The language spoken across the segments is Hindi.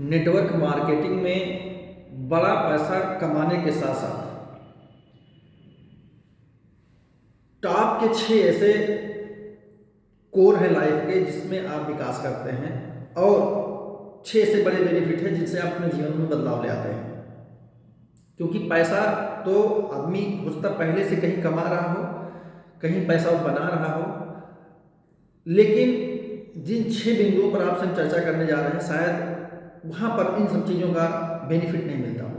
नेटवर्क मार्केटिंग में बड़ा पैसा कमाने के साथ साथ टॉप के 6 ऐसे कोर है लाइफ के जिसमें आप विकास करते हैं और 6 ऐसे बड़े बेनिफिट हैं जिनसे आप अपने जीवन में बदलाव ले आते हैं। क्योंकि पैसा तो आदमी हो सकता पहले से कहीं कमा रहा हो, कहीं पैसा वो बना रहा हो, लेकिन जिन 6 बिंदुओं पर आपसे हम चर्चा करने जा रहे हैं शायद वहाँ पर इन सब चीज़ों का बेनिफिट नहीं मिलता हो।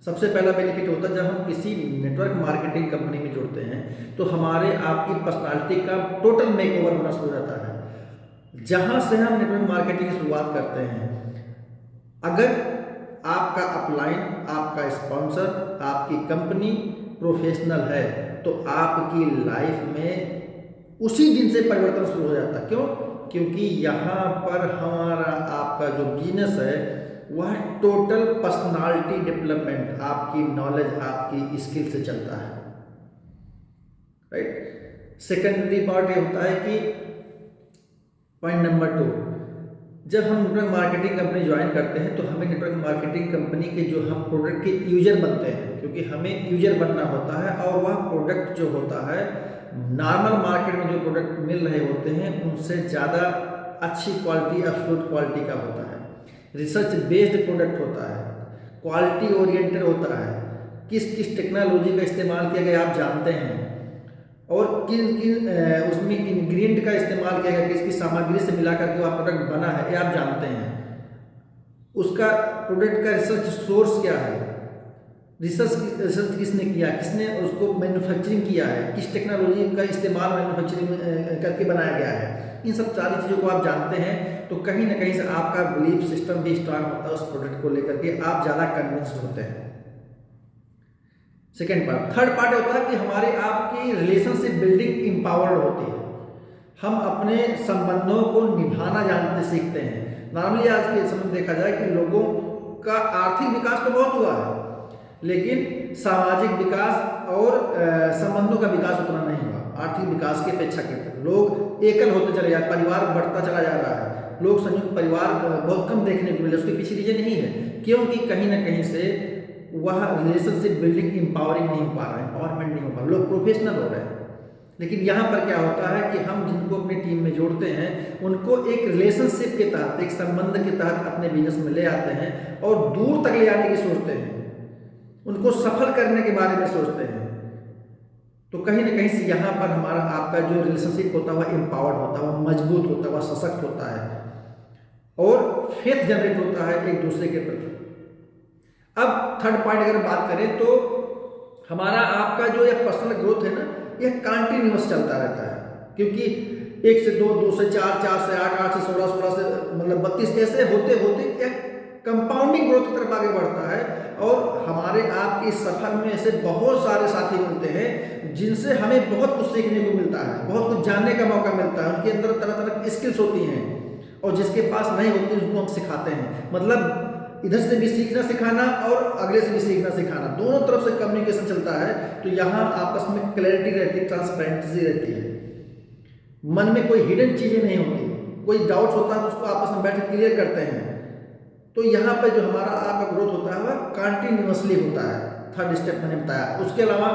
सबसे पहला बेनिफिट होता है जब हम किसी नेटवर्क मार्केटिंग कंपनी में जुड़ते हैं तो हमारे आपकी पर्सनालिटी का टोटल मेकओवर होना शुरू रहता है। जहाँ से हम नेटवर्क मार्केटिंग की शुरुआत करते हैं, अगर आपका अपलाइन, आपका स्पॉन्सर, आपकी कंपनी प्रोफेशनल है तो आपकी लाइफ में उसी दिन से परिवर्तन शुरू हो जाता है। क्यों? क्योंकि यहाँ पर हमारा आपका जो बिजनेस है वह टोटल पर्सनालिटी डेवलपमेंट, आपकी नॉलेज, आपकी स्किल से चलता है। राइट। सेकेंडरी पार्ट ये होता है कि पॉइंट नंबर 2, जब हम नेटवर्क मार्केटिंग कंपनी ज्वाइन करते हैं तो हमें नेटवर्क मार्केटिंग कंपनी के जो हम प्रोडक्ट के यूजर बनते हैं, क्योंकि हमें यूजर बनना होता है और वह प्रोडक्ट जो होता है नॉर्मल मार्केट में जो प्रोडक्ट मिल रहे होते हैं उनसे ज़्यादा अच्छी क्वालिटी, एब्सोल्यूट क्वालिटी का होता है, रिसर्च बेस्ड प्रोडक्ट होता है, क्वालिटी ओरिएंटेड होता है, किस किस टेक्नोलॉजी का इस्तेमाल किया गया आप जानते हैं और किन किन उसमें इंग्रेडिएंट का इस्तेमाल किया गया, किस किस सामग्री से मिला करके वह प्रोडक्ट बना है ये आप जानते हैं। उसका प्रोडक्ट का रिसर्च सोर्स क्या है, रिसर्च किसने किया, किसने उसको मैन्युफैक्चरिंग किया है, किस टेक्नोलॉजी का इस्तेमाल मैन्युफैक्चरिंग करके बनाया गया है, इन सब सारी चीज़ों को आप जानते हैं तो कहीं ना कहीं से आपका बिलीफ सिस्टम भी स्ट्रांग होता है उस प्रोडक्ट को लेकर के, आप ज़्यादा कन्विंस्ड होते हैं। Second part. थर्ड पार्ट होता है कि हमारे आपकी रिलेशनशिप बिल्डिंग एम्पावर्ड होती है, हम अपने संबंधों को निभाना जानते सीखते हैं। नॉर्मली आज के समय देखा जाए कि लोगों का आर्थिक विकास तो बहुत हुआ है लेकिन सामाजिक विकास और संबंधों का विकास उतना नहीं हुआ। आर्थिक विकास की अपेक्षा के लोग एकल होते चले जा रहे, परिवार बढ़ता चला जा रहा है, लोग संयुक्त परिवार बहुत कम देखने को मिले। उसके पीछे रीजन नहीं है क्योंकि कहीं ना कहीं से वह रिलेशनशिप बिल्डिंग एम्पावरिंग नहीं हो पा रहा है, एम्पावरमेंट नहीं हो पा रहा, लोग प्रोफेशनल हो रहे हैं। लेकिन यहाँ पर क्या होता है कि हम जिनको अपनी टीम में जोड़ते हैं उनको एक रिलेशनशिप के तहत, एक संबंध के तहत अपने बिजनेस में ले आते हैं और दूर तक ले आने की सोचते हैं, उनको सफल करने के बारे में सोचते हैं। तो कहीं ना कहीं से यहाँ पर हमारा आपका जो रिलेशनशिप होता है वह एम्पावर्ड होता है, वह मजबूत होता है, वह सशक्त होता है और फेथ जनरेट होता है एक दूसरे के प्रति। अब थर्ड पॉइंट अगर बात करें तो हमारा आपका जो यह पर्सनल ग्रोथ है ना, यह कंटिन्यूअस चलता रहता है। क्योंकि 1 से 2, 2 से 4, 4 से 8, 8 से 16, 16 से मतलब 32 ऐसे होते होते यह कंपाउंडिंग ग्रोथ की तरफ आगे बढ़ता है। और हमारे आपके सफर में ऐसे बहुत सारे साथी मिलते हैं जिनसे हमें बहुत कुछ सीखने को मिलता है, बहुत कुछ जानने का मौका मिलता है। उनके अंदर तरह तरह की स्किल्स होती हैं और जिसके पास नहीं होती उसको हम सिखाते हैं। मतलब इधर से भी सीखना सिखाना और अगले से भी सीखना सिखाना, दोनों तरफ से कम्युनिकेशन चलता है। तो यहाँ आपस में क्लैरिटी रहती है, ट्रांसपेरेंसी रहती है, मन में कोई हिडन चीज़ें नहीं होती, कोई डाउट्स होता है तो उसको आपस में बैठ के क्लियर करते हैं। तो यहाँ पे जो हमारा आपका ग्रोथ होता है वह कंटिन्यूअसली होता है। थर्ड स्टेप मैंने बताया। उसके अलावा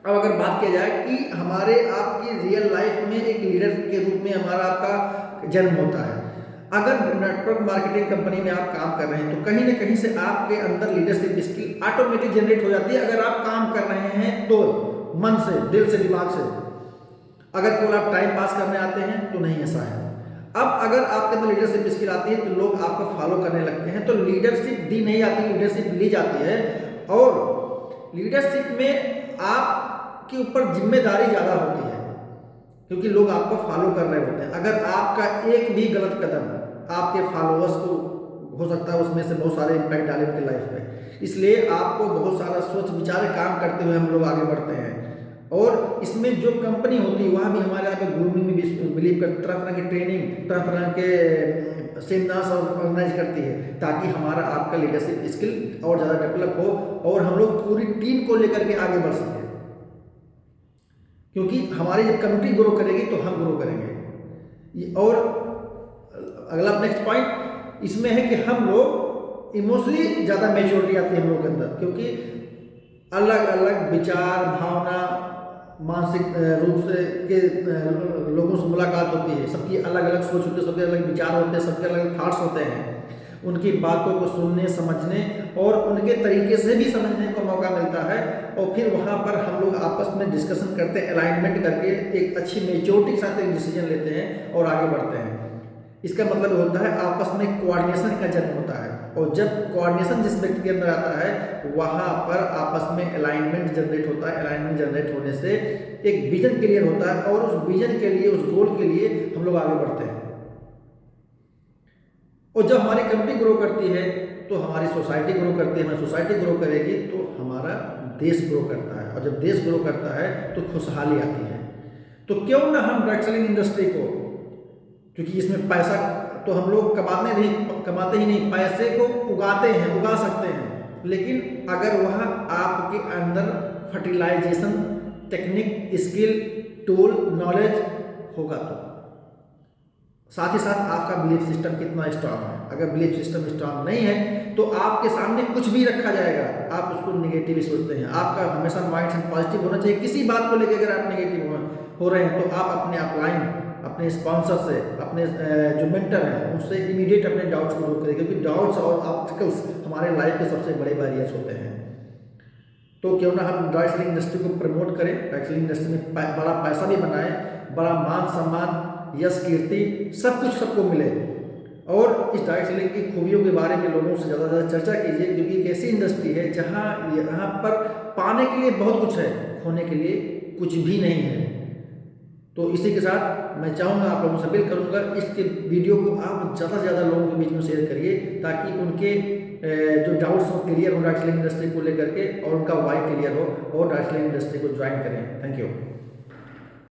अब अगर बात किया जाए कि हमारे आपकी रियल लाइफ में एक लीडर के रूप में हमारा आपका जन्म होता है। अगर नेटवर्क मार्केटिंग कंपनी में आप काम कर रहे हैं तो कहीं ना कहीं से आपके अंदर लीडरशिप स्किल ऑटोमेटिक जनरेट हो जाती है। अगर आप काम कर रहे हैं तो मन से, दिल से, दिमाग से। अगर केवल आप टाइम पास करने आते हैं तो नहीं, ऐसा है। अब अगर आपके अंदर लीडरशिप स्किल आती है तो लोग आपको फॉलो करने लगते हैं। तो लीडरशिप दी नहीं आती, लीडरशिप ली जाती है और लीडरशिप में आपके ऊपर जिम्मेदारी ज़्यादा होती है क्योंकि लोग आपको फॉलो कर रहे होते हैं। अगर आपका एक भी गलत कदम आपके फॉलोअर्स को हो सकता है उसमें से बहुत सारे इम्पैक्ट डाले उनकी लाइफ में, इसलिए आपको बहुत सारा सोच विचार काम करते हुए हम लोग आगे बढ़ते हैं। और इसमें जो कंपनी होती है वह भी हमारे यहाँ पे ग्रूमिंग में बिलीव करती, तरह तरह की ट्रेनिंग, तरह तरह के सेमिनार्स ऑर्गेनाइज करती है ताकि हमारा आपका लीडरशिप स्किल और ज़्यादा डेवलप हो और हम लोग पूरी टीम को लेकर के आगे बढ़ सकें। क्योंकि हमारी जब कम्युनिटी ग्रो करेगी तो हम ग्रो करेंगे। और अगला नेक्स्ट पॉइंट, इसमें है कि हम लोग इमोशनली ज़्यादा मेच्योरिटी आती है हम लोगों के अंदर, क्योंकि अलग अलग विचार, भावना, मानसिक रूप से के लोगों से मुलाकात होती है। सबकी अलग अलग सोच होती है, सबके अलग विचार होते हैं, सबके अलग थॉट्स होते हैं। उनकी बातों को सुनने, समझने और उनके तरीके से भी समझने को मौका मिलता है, और फिर वहाँ पर हम लोग आपस में डिस्कशन करते हैं, अलाइनमेंट करके एक अच्छी मेच्योरिटी के साथ एक डिसीजन लेते हैं और आगे बढ़ते हैं। इसका मतलब होता है आपस में कोऑर्डिनेशन का जन्म होता है, और जब कोऑर्डिनेशन जिस व्यक्ति के अंदर आता है वहाँ पर आपस में अलाइनमेंट जनरेट होता है। अलाइनमेंट जनरेट होने से एक विजन क्लियर होता है, और उस विजन के लिए, उस गोल के लिए हम लोग आगे बढ़ते हैं। और जब हमारी कम्युनिटी ग्रो करती है तो हमारी सोसाइटी ग्रो करती है, हमारी सोसाइटी ग्रो करेगी तो हमारा देश ग्रो करता है, और जब देश ग्रो करता है तो खुशहाली आती है। तो क्यों ना हम ड्रग सेलिंग इंडस्ट्री को, क्योंकि इसमें पैसा तो हम लोग कमाते ही नहीं, पैसे को उगाते हैं, उगा सकते हैं, लेकिन अगर वह आपके अंदर fertilization technique, skill, tool, knowledge होगा तो। साथ ही साथ आपका बिलीफ सिस्टम कितना स्ट्रांग है। अगर बिलीफ सिस्टम स्ट्रांग नहीं है तो आपके सामने कुछ भी रखा जाएगा, आप उसको निगेटिव ही सोचते हैं। आपका हमेशा माइंड पॉजिटिव होना चाहिए। किसी बात को लेकर अगर आप निगेटिव हो रहे हैं तो आप अपने अपलाइन, अपने स्पॉन्सर से, अपने जो मेंटर हैं उनसे इमीडिएट अपने डाउट्स को दूर करें, क्योंकि डाउट्स और ऑब्स्टिकल्स हमारे लाइफ के सबसे बड़े बैरियर्स होते हैं। तो क्यों ना हम ड्रग सेलिंग इंडस्ट्री को प्रमोट करें, ड्रग सेलिंग इंडस्ट्री में बड़ा पैसा भी बनाएं, बड़ा मान सम्मान, यश, कीर्ति, सब कुछ सबको मिले, और इस ड्रग सेलिंग की खूबियों के बारे में लोगों से ज़्यादा चर्चा कीजिए, क्योंकि एक ऐसी इंडस्ट्री है जहाँ यहाँ पर पाने के लिए बहुत कुछ है, खोने के लिए कुछ भी नहीं है। तो इसी के साथ मैं चाहूँगा, आप लोगों से अपील करूँगा, इसके वीडियो को आप ज़्यादा से ज़्यादा लोगों के बीच में शेयर करिए, ताकि उनके जो डाउट्स हो क्लियर हो ड्रग सेलिंग इंडस्ट्री को लेकर के, और उनका वाई क्लियर हो और ड्रग सेलिंग इंडस्ट्री को ज्वाइन करें। Thank you.